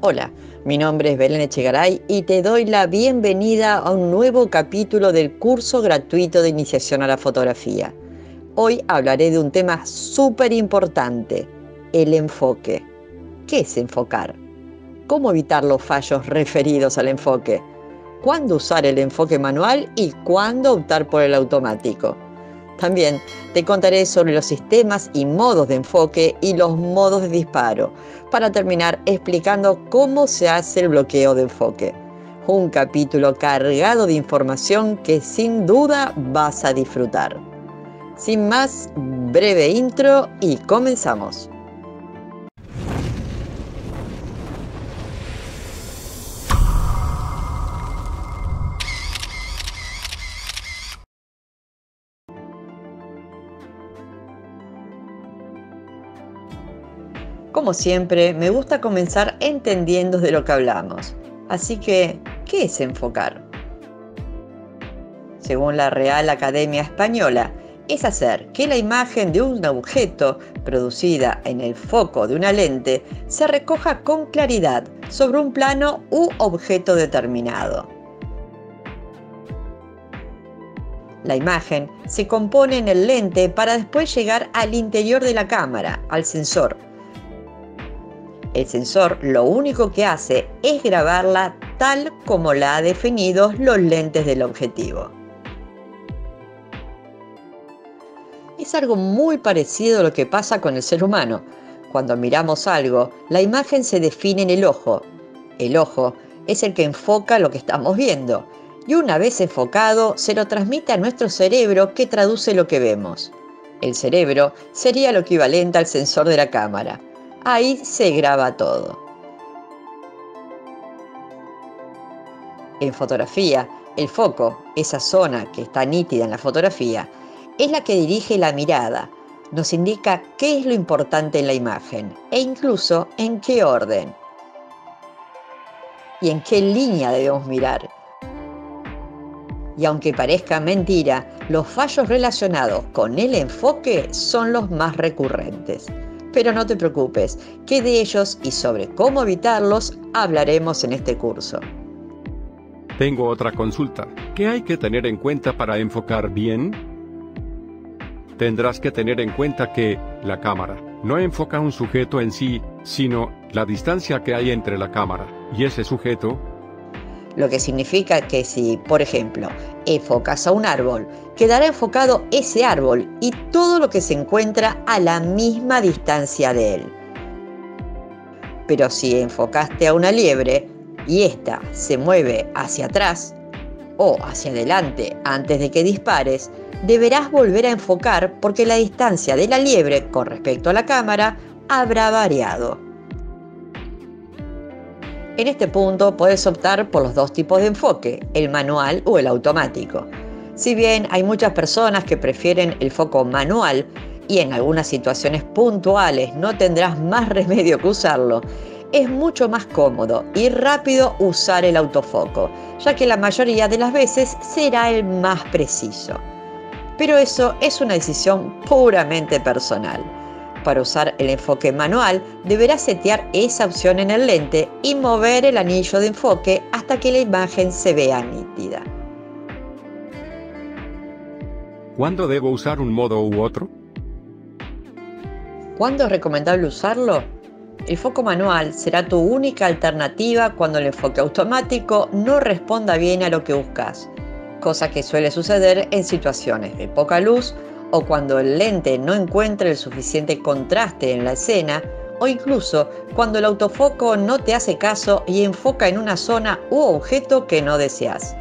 Hola, mi nombre es Belén Echegaray y te doy la bienvenida a un nuevo capítulo del curso gratuito de iniciación a la fotografía. Hoy hablaré de un tema súper importante, el enfoque. ¿Qué es enfocar? ¿Cómo evitar los fallos referidos al enfoque? ¿Cuándo usar el enfoque manual y cuándo optar por el automático? También te contaré sobre los sistemas y modos de enfoque y los modos de disparo, para terminar explicando cómo se hace el bloqueo de enfoque. Un capítulo cargado de información que sin duda vas a disfrutar. Sin más, breve intro y comenzamos. Como siempre, me gusta comenzar entendiendo de lo que hablamos. Así que, ¿qué es enfocar? Según la Real Academia Española, es hacer que la imagen de un objeto producida en el foco de una lente se recoja con claridad sobre un plano u objeto determinado. La imagen se compone en el lente para después llegar al interior de la cámara, al sensor. El sensor lo único que hace es grabarla tal como la han definido los lentes del objetivo. Es algo muy parecido a lo que pasa con el ser humano. Cuando miramos algo, la imagen se define en el ojo. El ojo es el que enfoca lo que estamos viendo, y una vez enfocado, se lo transmite a nuestro cerebro, que traduce lo que vemos. El cerebro sería lo equivalente al sensor de la cámara. Ahí se graba todo. En fotografía, el foco, esa zona que está nítida en la fotografía, es la que dirige la mirada. Nos indica qué es lo importante en la imagen e incluso en qué orden y en qué línea debemos mirar. Y aunque parezca mentira, los fallos relacionados con el enfoque son los más recurrentes. Pero no te preocupes, que de ellos y sobre cómo evitarlos hablaremos en este curso. Tengo otra consulta. ¿Qué hay que tener en cuenta para enfocar bien? Tendrás que tener en cuenta que la cámara no enfoca un sujeto en sí, sino la distancia que hay entre la cámara y ese sujeto. Lo que significa que si, por ejemplo, enfocas a un árbol, quedará enfocado ese árbol y todo lo que se encuentra a la misma distancia de él. Pero si enfocaste a una liebre y ésta se mueve hacia atrás o hacia adelante antes de que dispares, deberás volver a enfocar porque la distancia de la liebre con respecto a la cámara habrá variado. En este punto puedes optar por los dos tipos de enfoque, el manual o el automático. Si bien hay muchas personas que prefieren el foco manual y en algunas situaciones puntuales no tendrás más remedio que usarlo, es mucho más cómodo y rápido usar el autofoco, ya que la mayoría de las veces será el más preciso. Pero eso es una decisión puramente personal. Para usar el enfoque manual, deberás setear esa opción en el lente y mover el anillo de enfoque hasta que la imagen se vea nítida. ¿Cuándo debo usar un modo u otro? ¿Cuándo es recomendable usarlo? El foco manual será tu única alternativa cuando el enfoque automático no responda bien a lo que buscas, cosa que suele suceder en situaciones de poca luz o cuando el lente no encuentra el suficiente contraste en la escena, o incluso cuando el autofoco no te hace caso y enfoca en una zona u objeto que no deseas.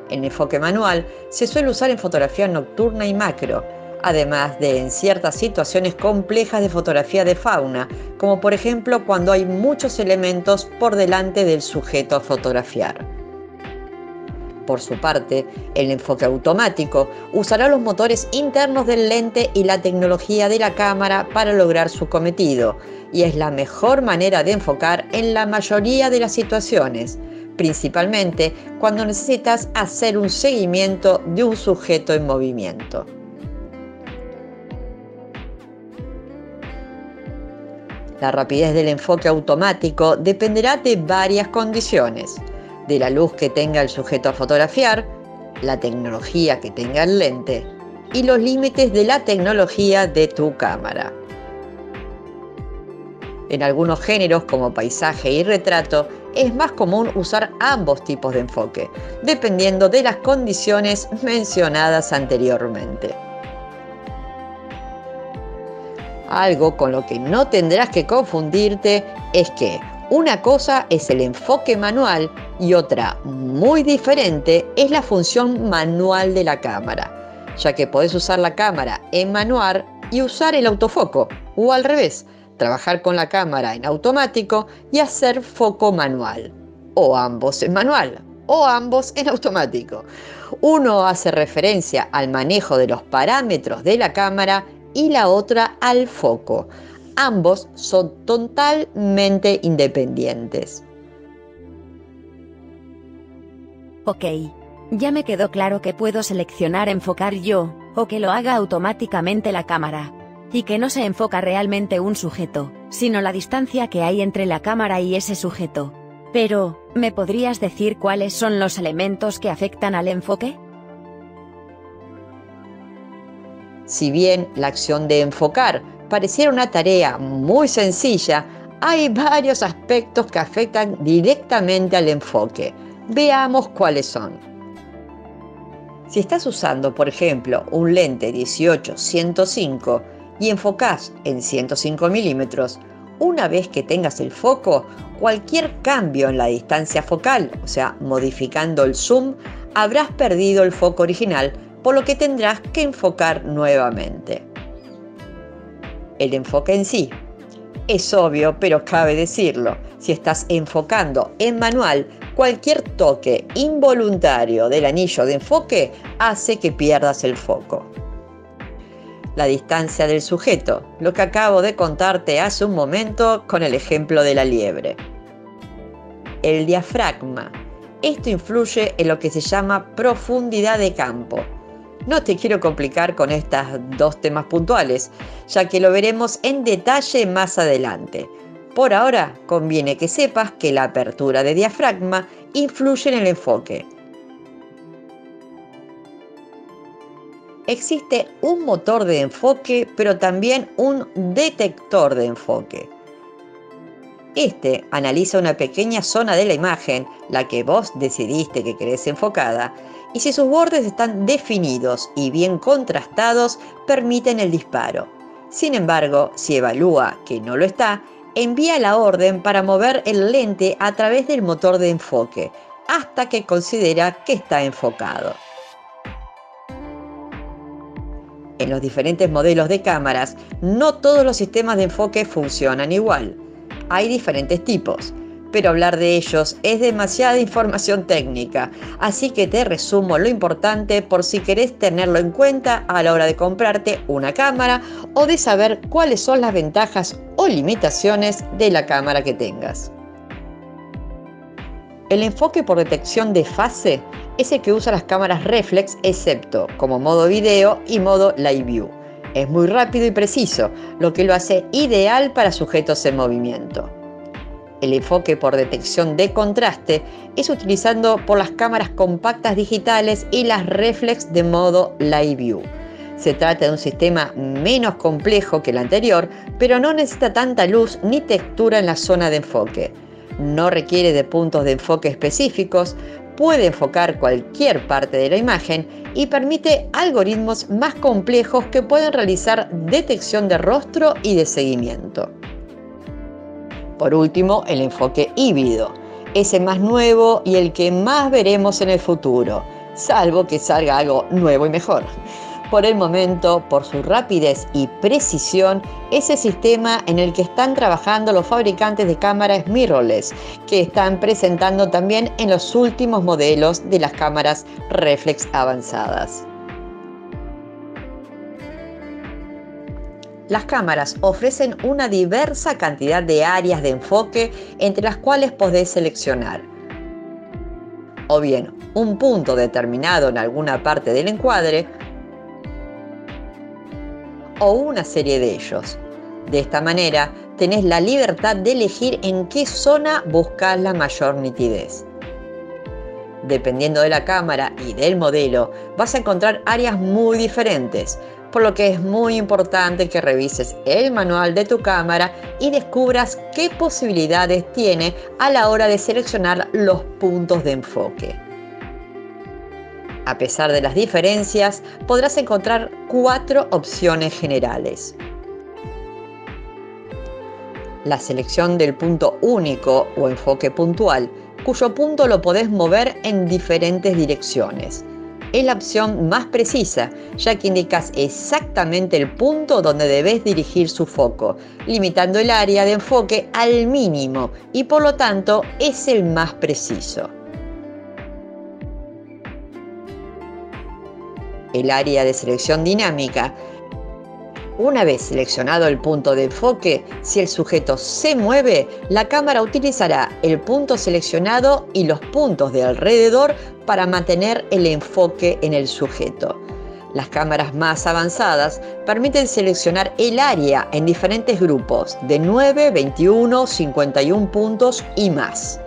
El enfoque manual se suele usar en fotografía nocturna y macro, además de en ciertas situaciones complejas de fotografía de fauna, como por ejemplo cuando hay muchos elementos por delante del sujeto a fotografiar. Por su parte, el enfoque automático usará los motores internos del lente y la tecnología de la cámara para lograr su cometido, y es la mejor manera de enfocar en la mayoría de las situaciones, principalmente cuando necesitas hacer un seguimiento de un sujeto en movimiento. La rapidez del enfoque automático dependerá de varias condiciones: de la luz que tenga el sujeto a fotografiar, la tecnología que tenga el lente y los límites de la tecnología de tu cámara. En algunos géneros como paisaje y retrato es más común usar ambos tipos de enfoque, dependiendo de las condiciones mencionadas anteriormente. Algo con lo que no tendrás que confundirte es que una cosa es el enfoque manual y otra muy diferente es la función manual de la cámara, ya que podés usar la cámara en manual y usar el autofoco, o al revés, trabajar con la cámara en automático y hacer foco manual, o ambos en manual, o ambos en automático. Uno hace referencia al manejo de los parámetros de la cámara y la otra al foco. Ambos son totalmente independientes. Ok, ya me quedó claro que puedo seleccionar enfocar yo, o que lo haga automáticamente la cámara. Y que no se enfoca realmente un sujeto, sino la distancia que hay entre la cámara y ese sujeto. Pero, ¿me podrías decir cuáles son los elementos que afectan al enfoque? Si bien la acción de enfocar pareciera una tarea muy sencilla, hay varios aspectos que afectan directamente al enfoque. Veamos cuáles son. Si estás usando, por ejemplo, un lente 18-105 y enfocás en 105 milímetros, una vez que tengas el foco, cualquier cambio en la distancia focal, o sea, modificando el zoom, habrás perdido el foco original, por lo que tendrás que enfocar nuevamente. El enfoque en sí es obvio, pero cabe decirlo: si estás enfocando en manual, cualquier toque involuntario del anillo de enfoque hace que pierdas el foco. La distancia del sujeto, lo que acabo de contarte hace un momento con el ejemplo de la liebre. El diafragma. Esto influye en lo que se llama profundidad de campo. No te quiero complicar con estos dos temas puntuales, ya que lo veremos en detalle más adelante. Por ahora, conviene que sepas que la apertura de diafragma influye en el enfoque. Existe un motor de enfoque, pero también un detector de enfoque. Este analiza una pequeña zona de la imagen, la que vos decidiste que querés enfocada, y si sus bordes están definidos y bien contrastados, permiten el disparo. Sin embargo, si evalúa que no lo está, envía la orden para mover el lente a través del motor de enfoque, hasta que considera que está enfocado. En los diferentes modelos de cámaras, no todos los sistemas de enfoque funcionan igual. Hay diferentes tipos, pero hablar de ellos es demasiada información técnica, así que te resumo lo importante por si querés tenerlo en cuenta a la hora de comprarte una cámara o de saber cuáles son las ventajas o limitaciones de la cámara que tengas. El enfoque por detección de fase es el que usa las cámaras reflex, excepto como modo video y modo live view. Es muy rápido y preciso, lo que lo hace ideal para sujetos en movimiento. El enfoque por detección de contraste es utilizado por las cámaras compactas digitales y las reflex de modo live view. Se trata de un sistema menos complejo que el anterior, pero no necesita tanta luz ni textura en la zona de enfoque. No requiere de puntos de enfoque específicos, puede enfocar cualquier parte de la imagen y permite algoritmos más complejos que pueden realizar detección de rostro y de seguimiento. Por último, el enfoque híbrido, ese más nuevo y el que más veremos en el futuro, salvo que salga algo nuevo y mejor. Por el momento, por su rapidez y precisión, es el sistema en el que están trabajando los fabricantes de cámaras mirrorless, que están presentando también en los últimos modelos de las cámaras reflex avanzadas. Las cámaras ofrecen una diversa cantidad de áreas de enfoque entre las cuales podés seleccionar. O bien, un punto determinado en alguna parte del encuadre, o una serie de ellos. De esta manera, tenés la libertad de elegir en qué zona buscas la mayor nitidez. Dependiendo de la cámara y del modelo, vas a encontrar áreas muy diferentes, por lo que es muy importante que revises el manual de tu cámara y descubras qué posibilidades tiene a la hora de seleccionar los puntos de enfoque. A pesar de las diferencias, podrás encontrar 4 opciones generales. La selección del punto único o enfoque puntual, cuyo punto lo podés mover en diferentes direcciones. Es la opción más precisa, ya que indicas exactamente el punto donde debes dirigir su foco, limitando el área de enfoque al mínimo y por lo tanto es el más preciso. El área de selección dinámica. Una vez seleccionado el punto de enfoque, si el sujeto se mueve, la cámara utilizará el punto seleccionado y los puntos de alrededor para mantener el enfoque en el sujeto. Las cámaras más avanzadas permiten seleccionar el área en diferentes grupos de 9, 21, 51 puntos y más.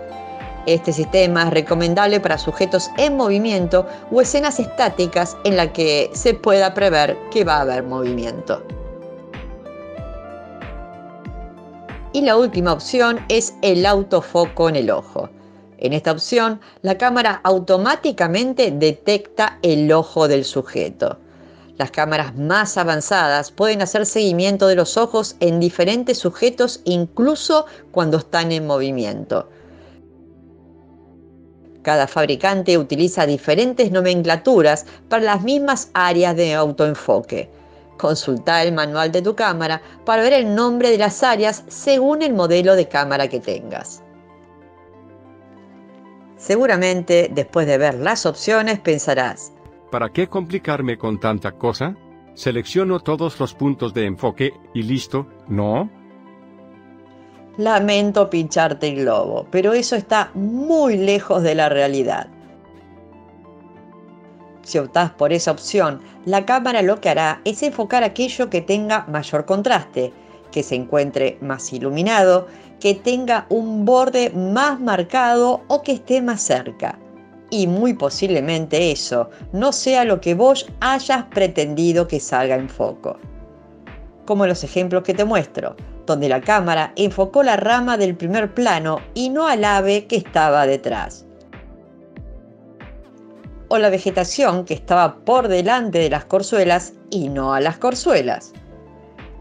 Este sistema es recomendable para sujetos en movimiento o escenas estáticas en las que se pueda prever que va a haber movimiento. Y la última opción es el autofoco en el ojo. En esta opción, la cámara automáticamente detecta el ojo del sujeto. Las cámaras más avanzadas pueden hacer seguimiento de los ojos en diferentes sujetos incluso cuando están en movimiento. Cada fabricante utiliza diferentes nomenclaturas para las mismas áreas de autoenfoque. Consulta el manual de tu cámara para ver el nombre de las áreas según el modelo de cámara que tengas. Seguramente, después de ver las opciones, pensarás: ¿para qué complicarme con tanta cosa? Selecciono todos los puntos de enfoque y listo, ¿no? Lamento pincharte el globo, pero eso está muy lejos de la realidad. Si optás por esa opción, la cámara lo que hará es enfocar aquello que tenga mayor contraste, que se encuentre más iluminado, que tenga un borde más marcado o que esté más cerca. Y muy posiblemente eso no sea lo que vos hayas pretendido que salga en foco. Como en los ejemplos que te muestro, donde la cámara enfocó la rama del primer plano y no al ave que estaba detrás. O la vegetación que estaba por delante de las corzuelas y no a las corzuelas.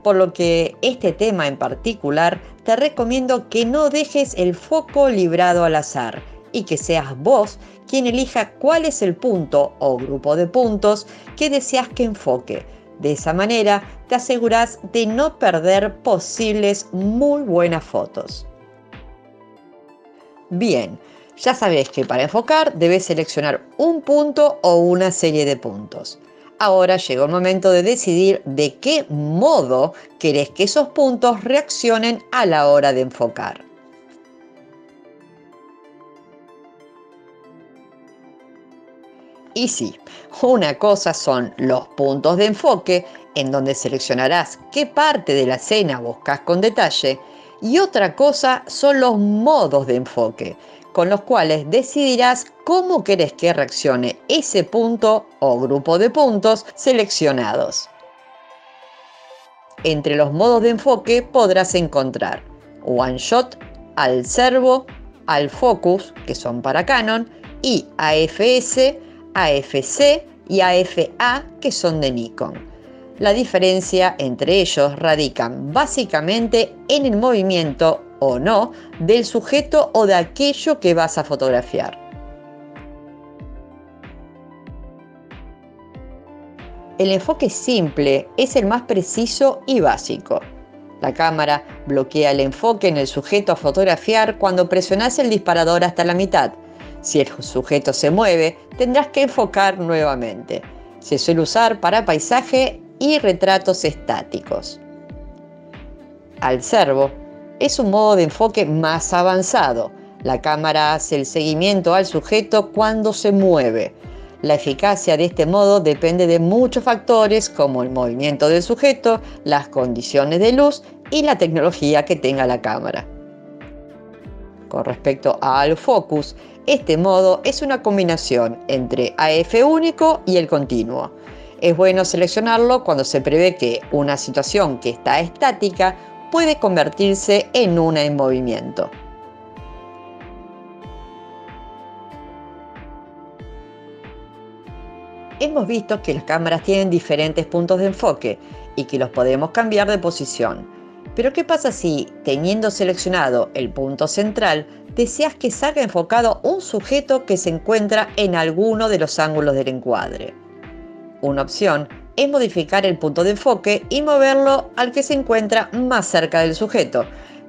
Por lo que este tema en particular te recomiendo que no dejes el foco librado al azar y que seas vos quien elija cuál es el punto o grupo de puntos que deseas que enfoque. De esa manera te aseguras de no perder posibles muy buenas fotos. Bien, ya sabés que para enfocar debes seleccionar un punto o una serie de puntos. Ahora llegó el momento de decidir de qué modo querés que esos puntos reaccionen a la hora de enfocar. Y sí, una cosa son los puntos de enfoque, en donde seleccionarás qué parte de la escena buscas con detalle, y otra cosa son los modos de enfoque, con los cuales decidirás cómo querés que reaccione ese punto o grupo de puntos seleccionados. Entre los modos de enfoque podrás encontrar One Shot, Al Servo, Al Focus, que son para Canon, y AFS, AFC y AFA, que son de Nikon. La diferencia entre ellos radica básicamente en el movimiento o no del sujeto o de aquello que vas a fotografiar. El enfoque simple es el más preciso y básico. La cámara bloquea el enfoque en el sujeto a fotografiar cuando presionás el disparador hasta la mitad. Si el sujeto se mueve, tendrás que enfocar nuevamente. Se suele usar para paisaje y retratos estáticos. Al servo es un modo de enfoque más avanzado. La cámara hace el seguimiento al sujeto cuando se mueve. La eficacia de este modo depende de muchos factores como el movimiento del sujeto, las condiciones de luz y la tecnología que tenga la cámara. Con respecto al focus, este modo es una combinación entre AF único y el continuo. Es bueno seleccionarlo cuando se prevé que una situación que está estática puede convertirse en una en movimiento. Hemos visto que las cámaras tienen diferentes puntos de enfoque y que los podemos cambiar de posición. Pero ¿qué pasa si, teniendo seleccionado el punto central, deseas que salga enfocado un sujeto que se encuentra en alguno de los ángulos del encuadre? Una opción es modificar el punto de enfoque y moverlo al que se encuentra más cerca del sujeto.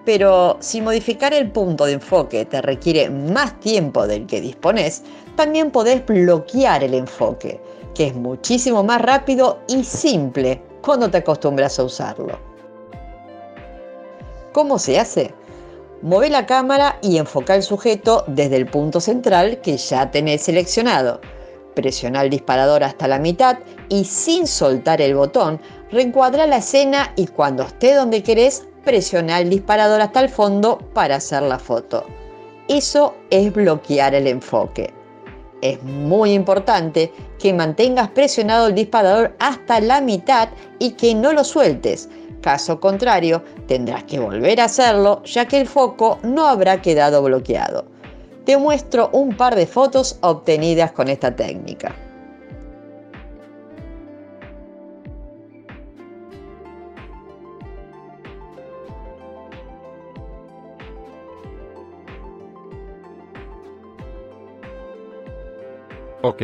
Pero si modificar el punto de enfoque te requiere más tiempo del que dispones, también podés bloquear el enfoque, que es muchísimo más rápido y simple cuando te acostumbras a usarlo. ¿Cómo se hace? Mueve la cámara y enfoca el sujeto desde el punto central que ya tenés seleccionado. Presiona el disparador hasta la mitad y sin soltar el botón, reencuadra la escena y cuando esté donde querés, presiona el disparador hasta el fondo para hacer la foto. Eso es bloquear el enfoque. Es muy importante que mantengas presionado el disparador hasta la mitad y que no lo sueltes. Caso contrario, tendrás que volver a hacerlo ya que el foco no habrá quedado bloqueado. Te muestro un par de fotos obtenidas con esta técnica. Ok.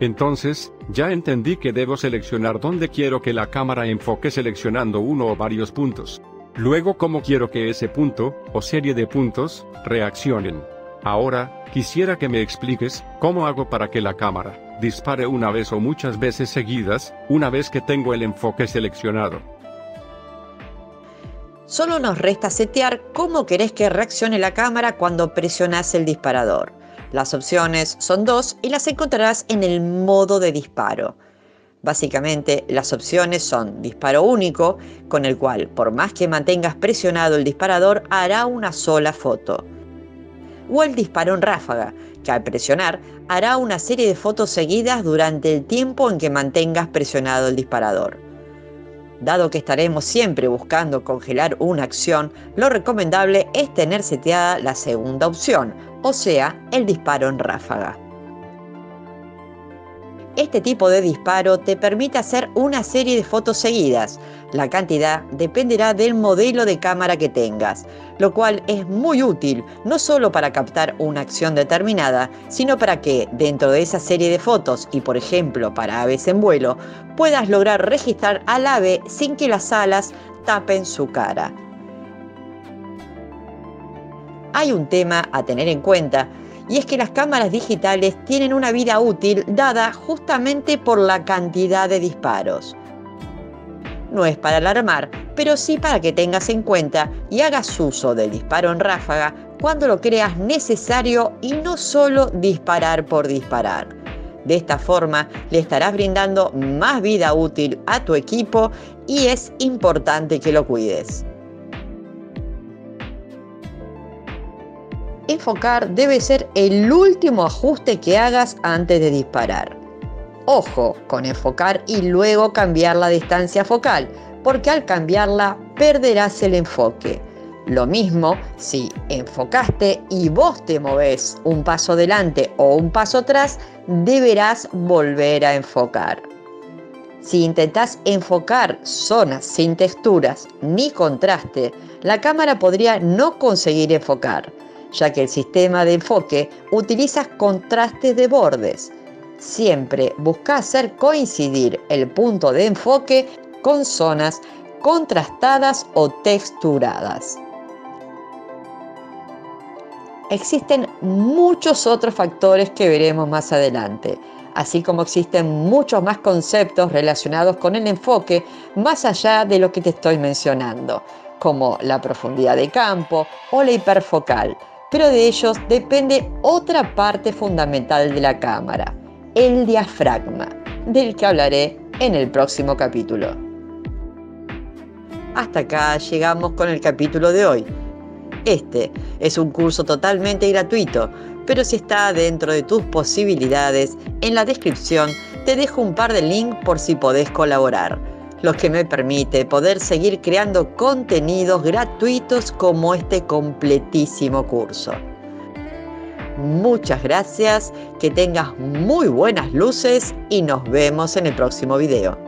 Entonces, ya entendí que debo seleccionar dónde quiero que la cámara enfoque seleccionando uno o varios puntos. Luego cómo quiero que ese punto, o serie de puntos, reaccionen. Ahora, quisiera que me expliques cómo hago para que la cámara dispare una vez o muchas veces seguidas, una vez que tengo el enfoque seleccionado. Solo nos resta setear cómo querés que reaccione la cámara cuando presionás el disparador. Las opciones son dos y las encontrarás en el modo de disparo. Básicamente, las opciones son disparo único, con el cual, por más que mantengas presionado el disparador, hará una sola foto. O el disparo en ráfaga, que al presionar hará una serie de fotos seguidas durante el tiempo en que mantengas presionado el disparador. Dado que estaremos siempre buscando congelar una acción, lo recomendable es tener seteada la segunda opción, o sea, el disparo en ráfaga. Este tipo de disparo te permite hacer una serie de fotos seguidas. La cantidad dependerá del modelo de cámara que tengas, lo cual es muy útil no solo para captar una acción determinada, sino para que dentro de esa serie de fotos y por ejemplo para aves en vuelo, puedas lograr registrar al ave sin que las alas tapen su cara. Hay un tema a tener en cuenta, y es que las cámaras digitales tienen una vida útil dada justamente por la cantidad de disparos. No es para alarmar, pero sí para que tengas en cuenta y hagas uso del disparo en ráfaga cuando lo creas necesario y no solo disparar por disparar. De esta forma le estarás brindando más vida útil a tu equipo y es importante que lo cuides. Enfocar debe ser el último ajuste que hagas antes de disparar. Ojo con enfocar y luego cambiar la distancia focal, porque al cambiarla perderás el enfoque. Lo mismo si enfocaste y vos te movés un paso adelante o un paso atrás, deberás volver a enfocar. Si intentás enfocar zonas sin texturas ni contraste, la cámara podría no conseguir enfocar, ya que el sistema de enfoque utiliza contrastes de bordes. Siempre busca hacer coincidir el punto de enfoque con zonas contrastadas o texturadas. Existen muchos otros factores que veremos más adelante, así como existen muchos más conceptos relacionados con el enfoque más allá de lo que te estoy mencionando, como la profundidad de campo o la hiperfocal, pero de ellos depende otra parte fundamental de la cámara, el diafragma, del que hablaré en el próximo capítulo. Hasta acá llegamos con el capítulo de hoy. Este es un curso totalmente gratuito, pero si está dentro de tus posibilidades, en la descripción te dejo un par de links por si podés colaborar, lo que me permite poder seguir creando contenidos gratuitos como este completísimo curso. Muchas gracias, que tengas muy buenas luces y nos vemos en el próximo video.